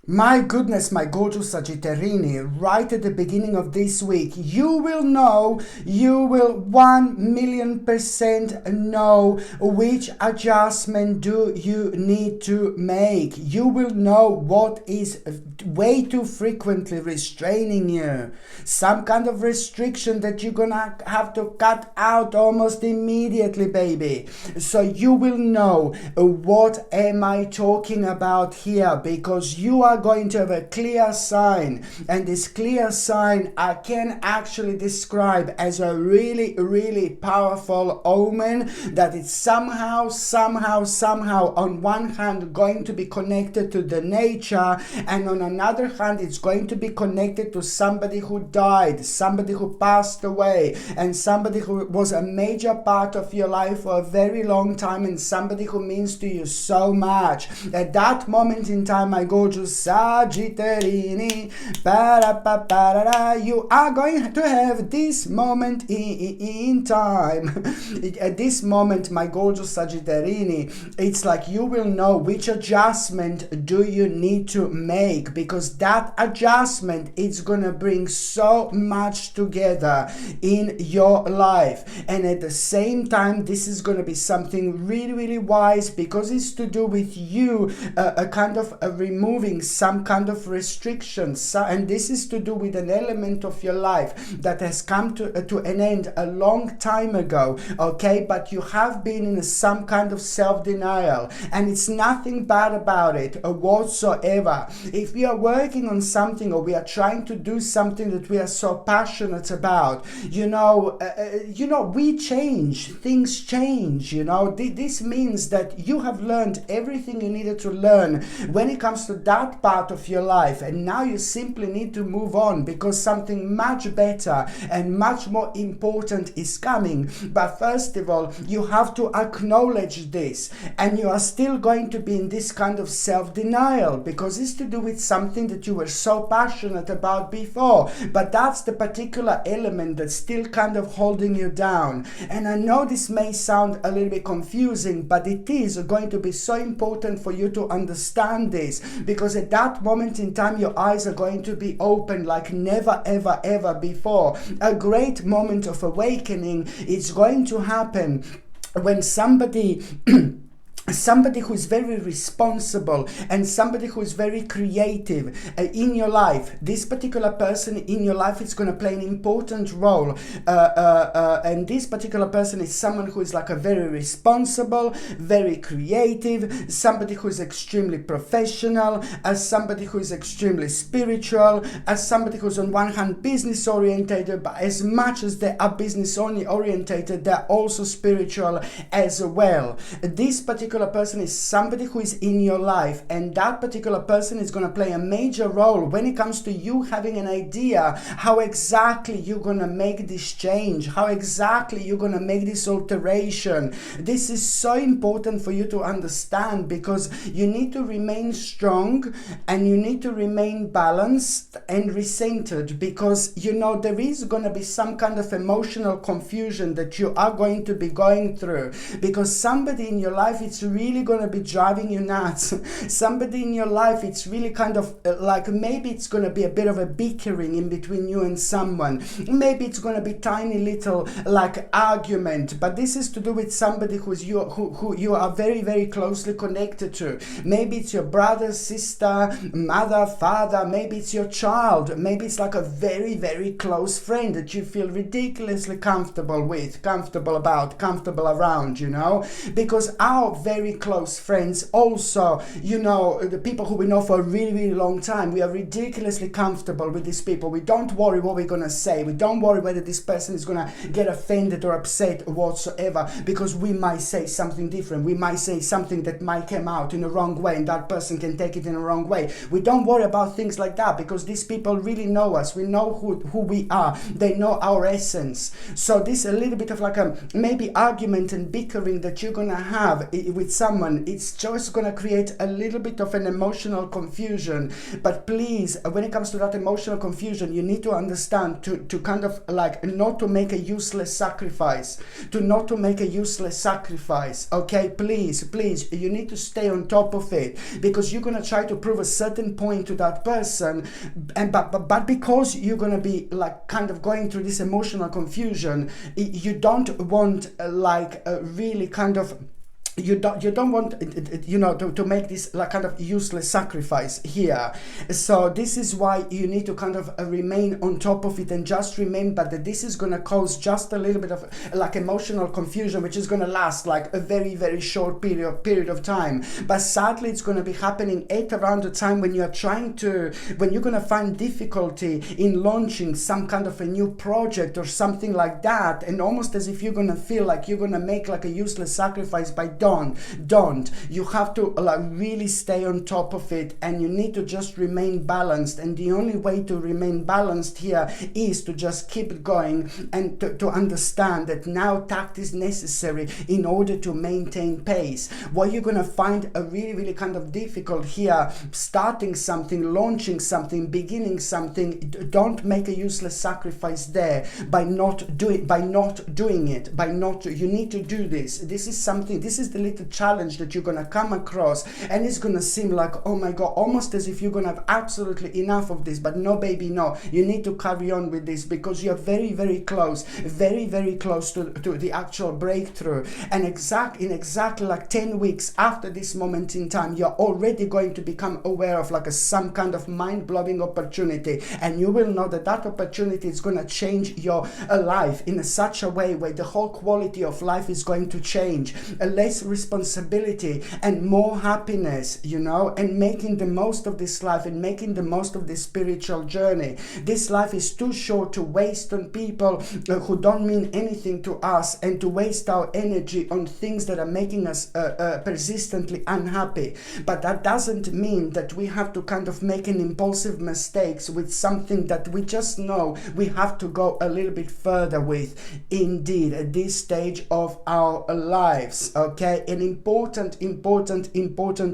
My goodness, my gorgeous Sagittarini, right at the beginning of this week, you will know, you will 1,000,000% know which adjustment do you need to make. You will know what is way too frequently restraining you. Some kind of restriction that you're gonna have to cut out almost immediately, baby. So you will know what am I talking about here, because you are going to have a clear sign, and this clear sign I can actually describe as a really, really powerful omen that is somehow on one hand going to be connected to the nature, and on another hand it's going to be connected to somebody who died, somebody who passed away, and somebody who was a major part of your life for a very long time, and somebody who means to you so much. At that moment in time, my gorgeous Sagittarini, you are going to have this moment in time. At this moment, my gorgeous Sagittarini, it's like you will know which adjustment do you need to make, because that adjustment is gonna bring so much together in your life. And at the same time, this is gonna be something really, really wise, because it's to do with you a kind of removing some kind of restrictions, and this is to do with an element of your life that has come to an end a long time ago, okay? But you have been in some kind of self-denial, and it's nothing bad about it whatsoever. If we are working on something, or we are trying to do something that we are so passionate about, we change, things change, this means that you have learned everything you needed to learn when it comes to that part of your life, and now you simply need to move on, because something much better and much more important is coming. But first of all, you have to acknowledge this, and you are still going to be in this kind of self-denial, because it's to do with something that you were so passionate about before, but that's the particular element that's still kind of holding you down. And I know this may sound a little bit confusing, but it is going to be so important for you to understand this, because at that moment in time your eyes are going to be open like never ever before. A great moment of awakening is going to happen when somebody who is very responsible and somebody who is very creative in your life, this particular person in your life is going to play an important role, and this particular person is someone who is like a very responsible, very creative, somebody who is extremely professional, as somebody who is extremely spiritual, as somebody who's on one hand business orientated, but as much as they are business only orientated, they're also spiritual as well. This particular person is somebody who is in your life, and that particular person is going to play a major role when it comes to you having an idea how exactly you're going to make this change, how exactly you're going to make this alteration. This is so important for you to understand, because you need to remain strong and you need to remain balanced and recentered, because there is going to be some kind of emotional confusion that you are going to be going through, because somebody in your life, it's really going to be driving you nuts. Somebody in your life, it's really kind of like, maybe it's going to be a bit of a bickering in between you and someone. Maybe it's going to be tiny little like argument, but this is to do with somebody who you are very, very closely connected to. Maybe it's your brother, sister, mother, father, maybe it's your child, maybe it's like a very, very close friend that you feel ridiculously comfortable with, comfortable around, because our very close friends also, the people who we know for a really, really long time, we are ridiculously comfortable with these people. We don't worry what we're going to say. We don't worry whether this person is going to get offended or upset whatsoever, because we might say something different. We might say something that might come out in the wrong way, and that person can take it in the wrong way. We don't worry about things like that, because these people really know us. We know who we are. They know our essence. So this is a little bit of like a maybe argument and bickering that you're going to have with with someone, it's just going to create a little bit of an emotional confusion. But please, when it comes to that emotional confusion, you need to understand to kind of like not to make a useless sacrifice, okay? Please, you need to stay on top of it, because you're going to try to prove a certain point to that person, and but because you're going to be like kind of going through this emotional confusion, you don't want really kind of you don't want to make this like kind of useless sacrifice here. So this is why you need to kind of remain on top of it, and just remember that this is going to cause just a little bit of like emotional confusion, which is going to last like a very, very short period of time. But sadly, it's going to be happening at around the time when you're going to find difficulty in launching some kind of a new project or something like that, and almost as if you're going to feel like you're going to make like a useless sacrifice. By don't. You have to like really stay on top of it, and you need to just remain balanced. And the only way to remain balanced here is to just keep going, and to understand that now tact is necessary in order to maintain pace. What you're going to find a really, really kind of difficult here, starting something, launching something, beginning something, don't make a useless sacrifice there by not doing it. You need to do this. This is the little challenge that you're going to come across, and it's going to seem like, oh my god, almost as if you're going to have absolutely enough of this. But no, baby, no, you need to carry on with this, because you're very, very close to the actual breakthrough. And in exactly like 10 weeks after this moment in time, you're already going to become aware of like some kind of mind-blowing opportunity, and you will know that opportunity is going to change your life in such a way where the whole quality of life is going to change. Less responsibility and more happiness, and making the most of this life, and making the most of this spiritual journey. This life is too short to waste on people who don't mean anything to us, and to waste our energy on things that are making us persistently unhappy. But that doesn't mean that we have to kind of make an impulsive mistakes with something that we just know we have to go a little bit further with, indeed, at this stage of our lives. Okay, and important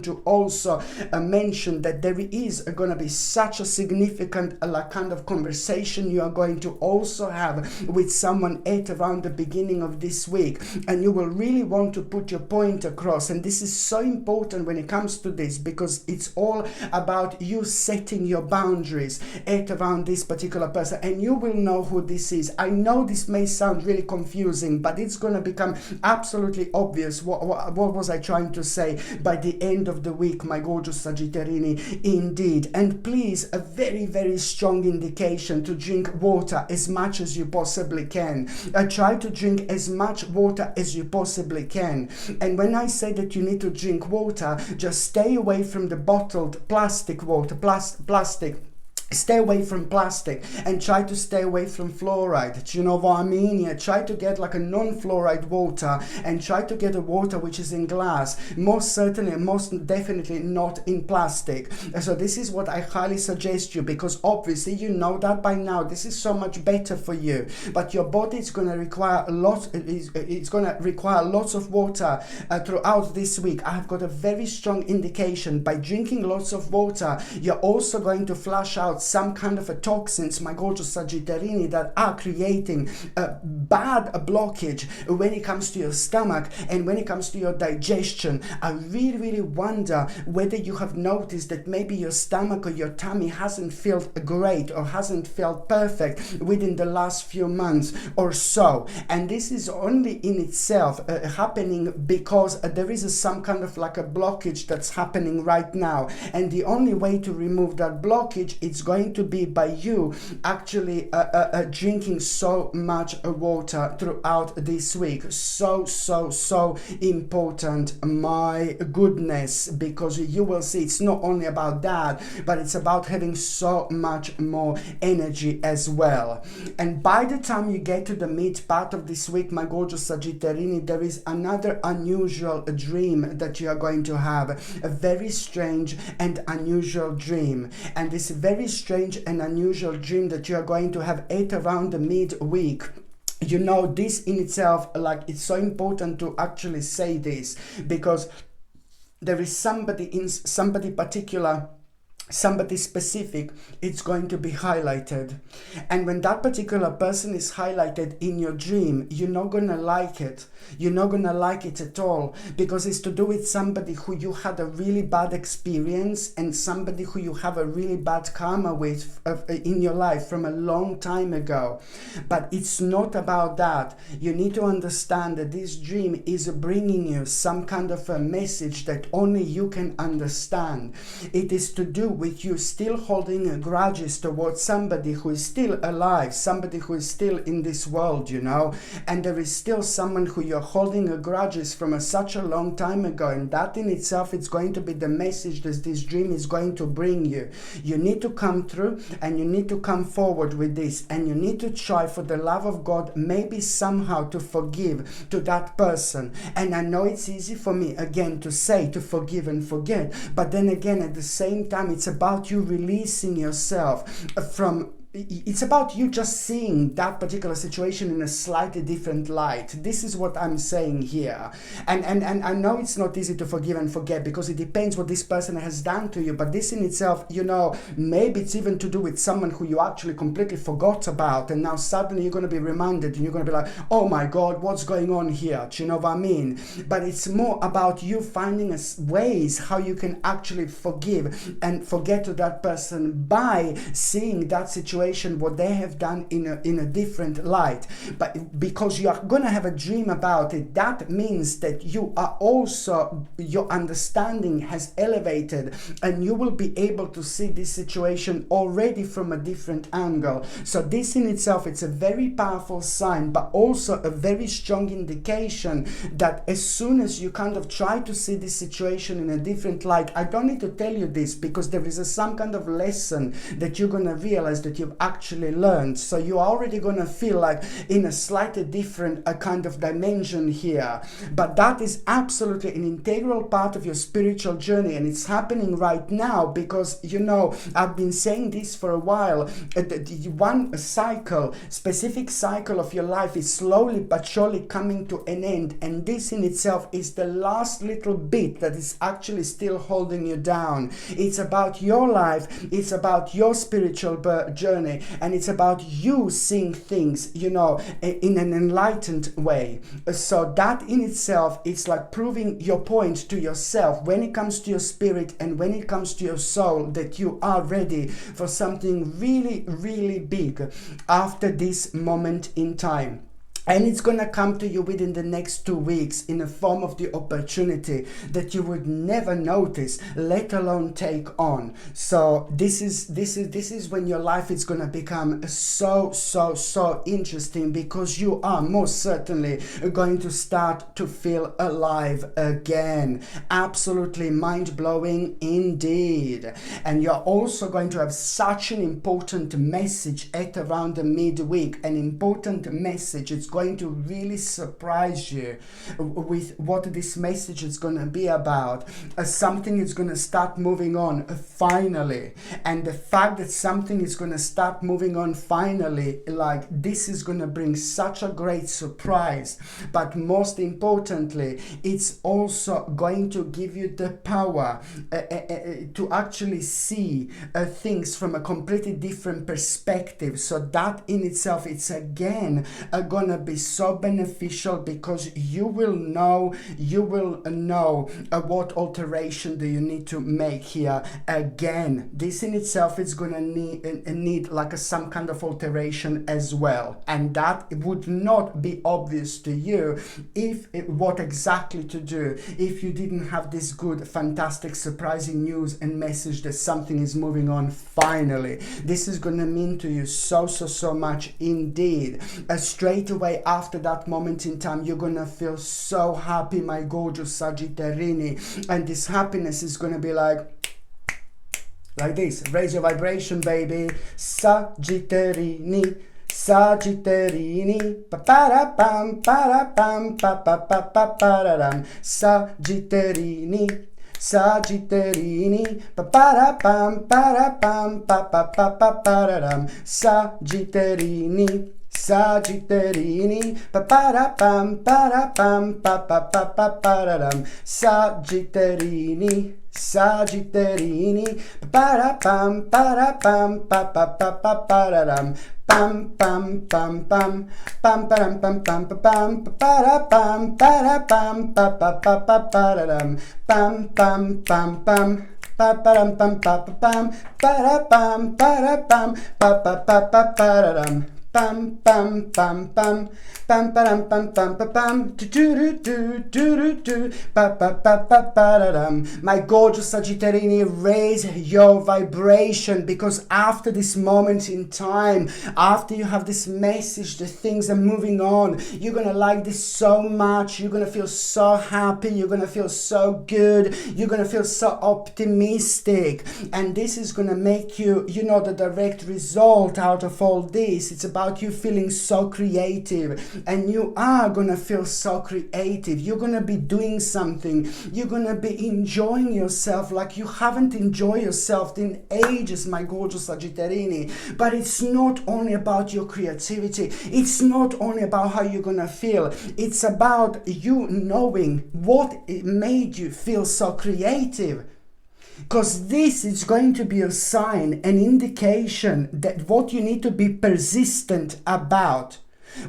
to also mention that there is going to be such a significant kind of conversation you are going to also have with someone at around the beginning of this week, and you will really want to put your point across. And this is so important when it comes to this, because it's all about you setting your boundaries at around this particular person, and you will know who this is. I know this may sound really confusing, but it's going to become absolutely obvious what was I trying to say by the end of the week, my gorgeous Sagittarini, indeed. And please, a very, very strong indication to drink water as much as you possibly can. Try to drink as much water as you possibly can. And when I say that you need to drink water, just stay away from the bottled plastic water, plastic. Stay away from plastic, and try to stay away from fluoride. Do you know what I mean? Yeah, try to get like a non-fluoride water, and try to get a water which is in glass. Most certainly, most definitely not in plastic. So this is what I highly suggest you, because obviously you know that by now. This is so much better for you, but your body is going to require a lot. It's going to require lots of water throughout this week. I have got a very strong indication. By drinking lots of water, you're also going to flush out some kind of a toxins, my gorgeous Sagittarini, that are creating a bad blockage when it comes to your stomach and when it comes to your digestion. I really, really wonder whether you have noticed that maybe your stomach or your tummy hasn't felt great or hasn't felt perfect within the last few months or so. And this is only in itself happening because there is some kind of like a blockage that's happening right now. And the only way to remove that blockage is going to be by you actually drinking so much water throughout this week. So important, my goodness, because you will see it's not only about that, but it's about having so much more energy as well. And by the time you get to the mid part of this week, my gorgeous Sagittarini, there is another unusual dream that you are going to have, a very strange and unusual dream. And this very strange and unusual dream that you are going to have at around the mid-week. You know, this in itself, like, it's so important to actually say this, because there is somebody in somebody particular, somebody specific, it's going to be highlighted. And when that particular person is highlighted in your dream, you're not gonna like it. You're not gonna like it at all, because it's to do with somebody who you had a really bad experience, and somebody who you have a really bad karma with in your life from a long time ago. But it's not about that. You need to understand that this dream is bringing you some kind of a message that only you can understand. It is to do with you still holding grudges towards somebody who is still alive, somebody who is still in this world, you know, and there is still someone who you're holding grudges from such a long time ago, and that in itself is going to be the message that this dream is going to bring you. You need to come through, and you need to come forward with this, and you need to try, for the love of God, maybe somehow to forgive to that person. And I know it's easy for me again to say to forgive and forget, but then again at the same time it's about you releasing yourself from, it's about you just seeing that particular situation in a slightly different light. This is what I'm saying here. And I know it's not easy to forgive and forget, because it depends what this person has done to you. But this in itself, you know, maybe it's even to do with someone who you actually completely forgot about. And now suddenly you're going to be reminded, and you're going to be like, oh my God, what's going on here? Do you know what I mean? But it's more about you finding ways how you can actually forgive and forget to that person by seeing that situation, what they have done in a different light. But because you are going to have a dream about it, that means that you are also, your understanding has elevated, and you will be able to see this situation already from a different angle. So this in itself, it's a very powerful sign, but also a very strong indication that as soon as you kind of try to see this situation in a different light, I don't need to tell you this, because there is some kind of lesson that you're going to realize that you've actually learned. So you're already going to feel like in a slightly different kind of dimension here. But that is absolutely an integral part of your spiritual journey, and it's happening right now, because, you know, I've been saying this for a while. One cycle, specific cycle of your life is slowly but surely coming to an end, and this in itself is the last little bit that is actually still holding you down. It's about your life, it's about your spiritual journey, and it's about you seeing things, you know, in an enlightened way. So that in itself, it's like proving your point to yourself when it comes to your spirit and when it comes to your soul, that you are ready for something really, really big after this moment in time. And it's going to come to you within the next 2 weeks in the form of the opportunity that you would never notice, let alone take on. So this is when your life is going to become so interesting, because you are most certainly going to start to feel alive again. Absolutely mind-blowing indeed. And you're also going to have such an important message at around the midweek, an important message. It's going to really surprise you with what this message is going to be about. Something is going to start moving on finally, and the fact that something is going to start moving on finally, like, this is going to bring such a great surprise. But most importantly, it's also going to give you the power to actually see things from a completely different perspective. So that in itself, it's again gonna be so beneficial, because you will know what alteration do you need to make here. Again, this in itself is gonna need like some kind of alteration as well, and that would not be obvious to you what exactly to do if you didn't have this good, fantastic, surprising news and message that something is moving on finally. This is gonna mean to you so much indeed. Straight away after that moment in time, you're gonna feel so happy, my gorgeous Sagittarini, and this happiness is gonna be like this. Raise your vibration, baby. Sagittarini, Sagittarini, pa para pam pa pa pa pa pa. Sagittarini, Sagittarini, pa para pam pa pa pa pa pa pa. Sagittarini, Sagittarini, pa-pa-da-pam, pa-da-pam, pa-pa-pa-pa-pa-da-dam. Sagittarini, Sagittarini, pa-da-pam, pa-da-pam, pa-pa-pa-pa-pa-da-dam. Pam pam pam pam pam pam pam pam pam para pam para pam pa pa pa pa para dam pam pam pam pam pa pam pam pa pam para pam pa pa pa pa para dam pam pam pam pam pam pam pam pam pam do do do do do pa pa pa pa para dam. My gorgeous Sagittarini, raise your vibration, because after this moment in time, after you have this message, the things are moving on. You're gonna like this so much. You're gonna feel so happy. You're gonna feel so good. You're gonna feel so optimistic, and this is gonna make you, you know, the direct result out of all this. It's about you feeling so creative, and you are gonna feel so creative. You're gonna be doing something. You're gonna be enjoying yourself like you haven't enjoyed yourself in ages, my gorgeous Sagittarini. But it's not only about your creativity. It's not only about how you're gonna feel. It's about you knowing what made you feel so creative. Because this is going to be a sign, an indication that what you need to be persistent about.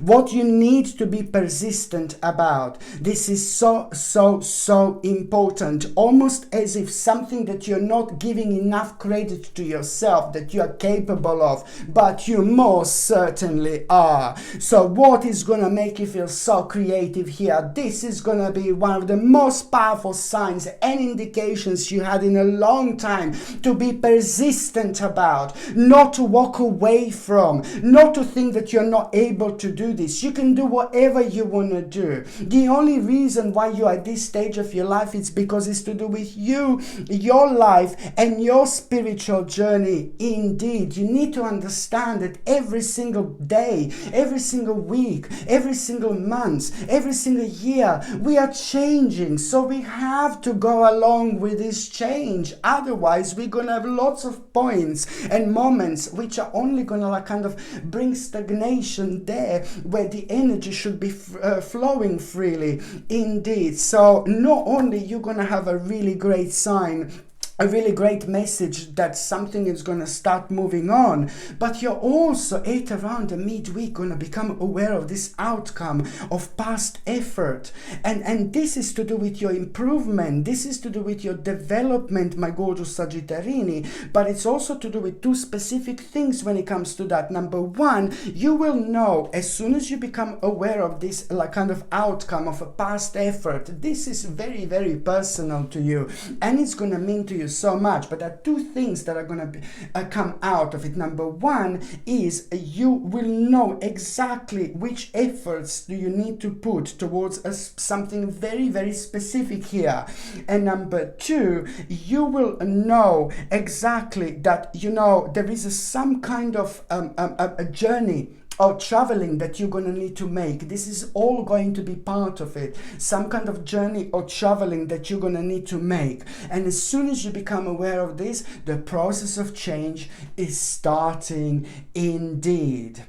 What you need to be persistent about. This is so important. Almost as if something that you're not giving enough credit to yourself that you are capable of, but you most certainly are. So what is going to make you feel so creative here? This is going to be one of the most powerful signs and indications you had in a long time to be persistent about, not to walk away from, not to think that you're not able to do this. You can do whatever you want to do. The only reason why you are at this stage of your life is because it's to do with you, your life, and your spiritual journey. Indeed, you need to understand that every single day, every single week, every single month, every single year, we are changing. So we have to go along with this change. Otherwise, we're going to have lots of points and moments which are only going to like kind of bring stagnation there, where the energy should be flowing freely. Indeed. So not only you're going to have a really great sign, a really great message that something is going to start moving on, but you're also at around the midweek going to become aware of this outcome of past effort, and this is to do with your improvement. This is to do with your development, my gorgeous Sagittarini, but it's also to do with two specific things when it comes to that. Number one, you will know as soon as you become aware of this like kind of outcome of a past effort. This is very, very personal to you, and it's going to mean to you so much. But there are two things that are going to come out of it. Number one is you will know exactly which efforts do you need to put towards something very, very specific here. And number two, you will know exactly that, you know, there is some kind of a journey or traveling that you're going to need to make. This is all going to be part of it. Some kind of journey or traveling that you're going to need to make. And as soon as you become aware of this, the process of change is starting indeed.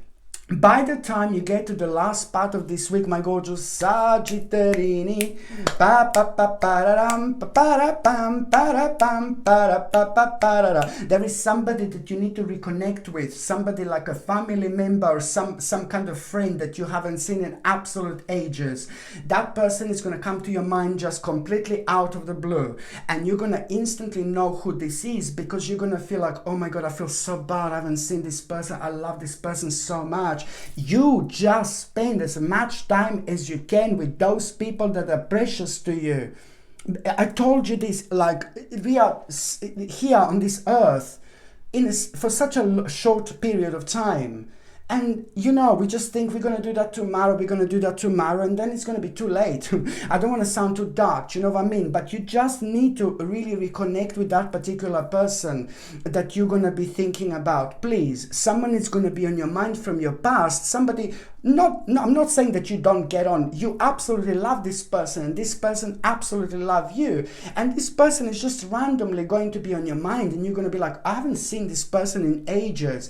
By the time you get to the last part of this week, my gorgeous Sagittarini, there is somebody that you need to reconnect with, somebody like a family member or some kind of friend that you haven't seen in absolute ages. That person is going to come to your mind just completely out of the blue, and you're going to instantly know who this is, because you're going to feel like, oh my God, I feel so bad, I haven't seen this person, I love this person so much. You just spend as much time as you can with those people that are precious to you. I told you this, like, we are here on this earth for such a short period of time. And, you know, we just think we're going to do that tomorrow, and then it's going to be too late. I don't want to sound too dark, you know what I mean? But you just need to really reconnect with that particular person that you're going to be thinking about. Please, someone is going to be on your mind from your past. Somebody, no, I'm not saying that you don't get on. You absolutely love this person, and this person absolutely love you. And this person is just randomly going to be on your mind, and you're going to be like, I haven't seen this person in ages.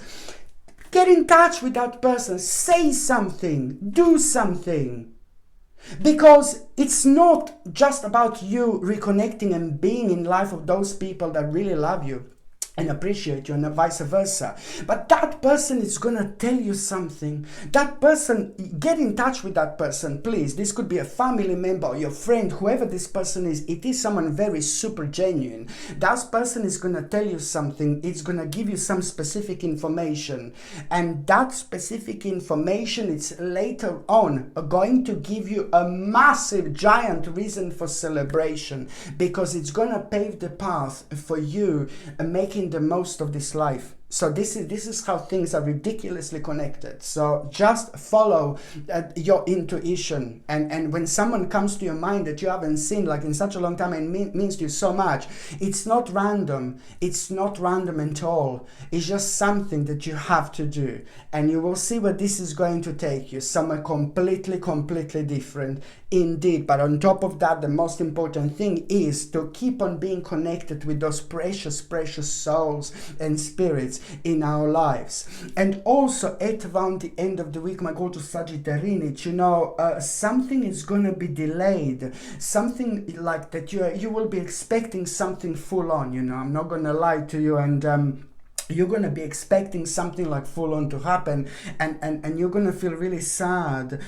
Get in touch with that person. Say something. Do something. Because it's not just about you reconnecting and being in life of those people that really love you and appreciate you, and vice versa. But that person is gonna tell you something. That person, get in touch with that person, please. This could be a family member or your friend, whoever this person is. It is someone very super genuine. That person is gonna tell you something. It's gonna give you some specific information, and that specific information is later on going to give you a massive, giant reason for celebration, because it's gonna pave the path for you making the most of this life. So this is how things are ridiculously connected. So just follow your intuition, and when someone comes to your mind that you haven't seen like in such a long time and means to you so much, it's not random. It's not random at all. It's just something that you have to do, and you will see where this is going to take you, somewhere completely different indeed. But on top of that, the most important thing is to keep on being connected with those precious souls and spirits in our lives. And also at around the end of the week, my go-to Sagittarius, you know, something is going to be delayed, something like that you will be expecting something full on, you know, I'm not going to lie to you, and you're going to be expecting something like full on to happen, and you're going to feel really sad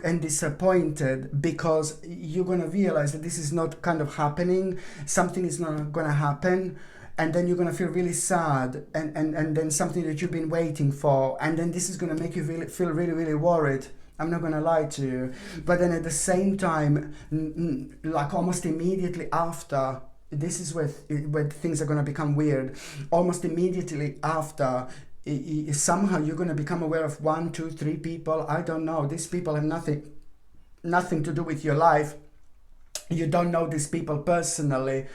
and disappointed, because you're going to realize that this is not kind of happening, something is not going to happen. And then you're going to feel really sad, and then something that you've been waiting for, and then this is going to make you feel really worried. I'm not going to lie to you. But then at the same time, like almost immediately after, this is where things are going to become weird. Almost immediately after, somehow you're going to become aware of 1, 2, 3 people. I don't know. These people have nothing to do with your life. You don't know these people personally,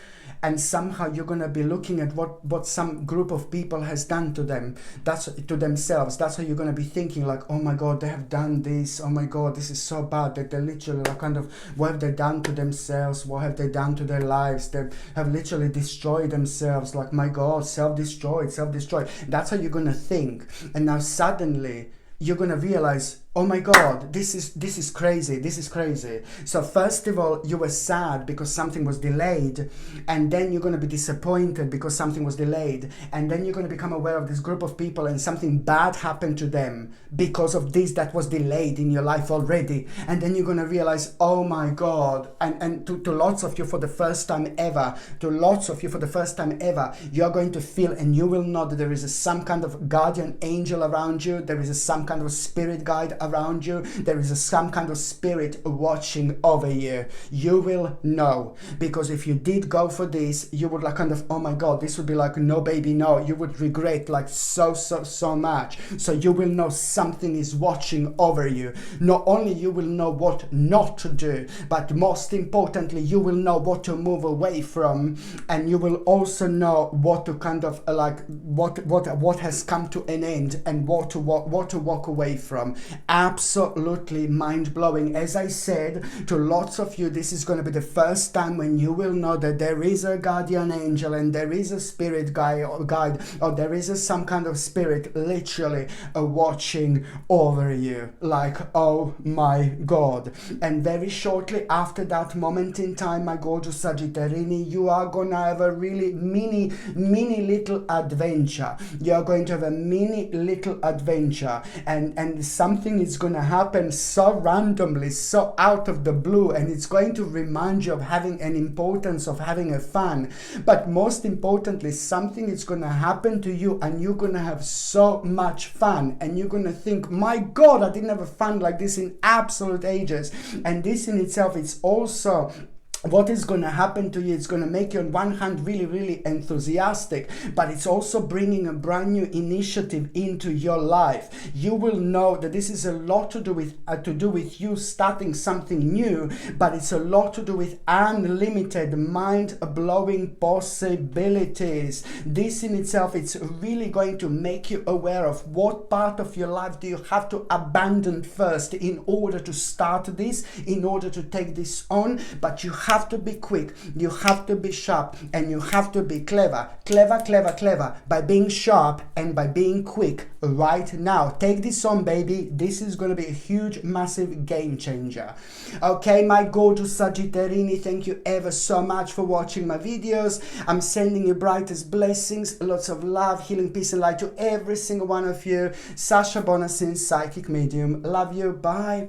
and somehow you're going to be looking at what some group of people has done to them, that's to themselves. That's how you're going to be thinking, like, oh my god, they have done this, oh my god, this is so bad, that they literally like kind of, what have they done to themselves, what have they done to their lives, they have literally destroyed themselves, like, my god, self-destroyed. That's how you're going to think. And now suddenly you're going to realize, oh my god, this is crazy. So first of all, you were sad because something was delayed, and then you're going to be disappointed because something was delayed, and then you're going to become aware of this group of people and something bad happened to them because of this that was delayed in your life already. And then you're going to realize, oh my god, and to lots of you for the first time ever, you're going to feel, and you will know that there is some kind of guardian angel around you, there is some kind of spirit guide around you, there is some kind of spirit watching over you. You will know, because if you did go for this, you would like kind of, oh my god, this would be like, no baby, no, you would regret like so much. So you will know something is watching over you. Not only you will know what not to do, but most importantly, you will know what to move away from, and you will also know what to kind of like what has come to an end, and what to walk away from. Absolutely mind-blowing. As I said to lots of you, this is going to be the first time when you will know that there is a guardian angel, and there is a spirit guide, or there is some kind of spirit literally watching over you, like, oh my god. And very shortly after that moment in time, my gorgeous Sagittarius, you are gonna have a really mini little adventure. You're going to have a mini little adventure, and something is going to happen so randomly, so out of the blue, and it's going to remind you of having an importance of having a fun. But most importantly, something is going to happen to you, and you're going to have so much fun, and you're going to think, my god, I didn't have a fun like this in absolute ages. And this in itself, it's also what is going to happen to you. It's going to make you on one hand really enthusiastic, but it's also bringing a brand new initiative into your life. You will know that this is a lot to do with you starting something new, but it's a lot to do with unlimited mind-blowing possibilities. This in itself, it's really going to make you aware of what part of your life do you have to abandon first in order to start this, in order to take this on. But you have have to be quick, you have to be sharp, and you have to be clever. Clever by being sharp and by being quick right now. Take this on, baby. This is going to be a huge, massive game changer. Okay, my gorgeous Sagittarini, thank you ever so much for watching my videos. I'm sending you brightest blessings, lots of love, healing, peace, and light to every single one of you. Sasha Bonasin, psychic medium. Love you. Bye.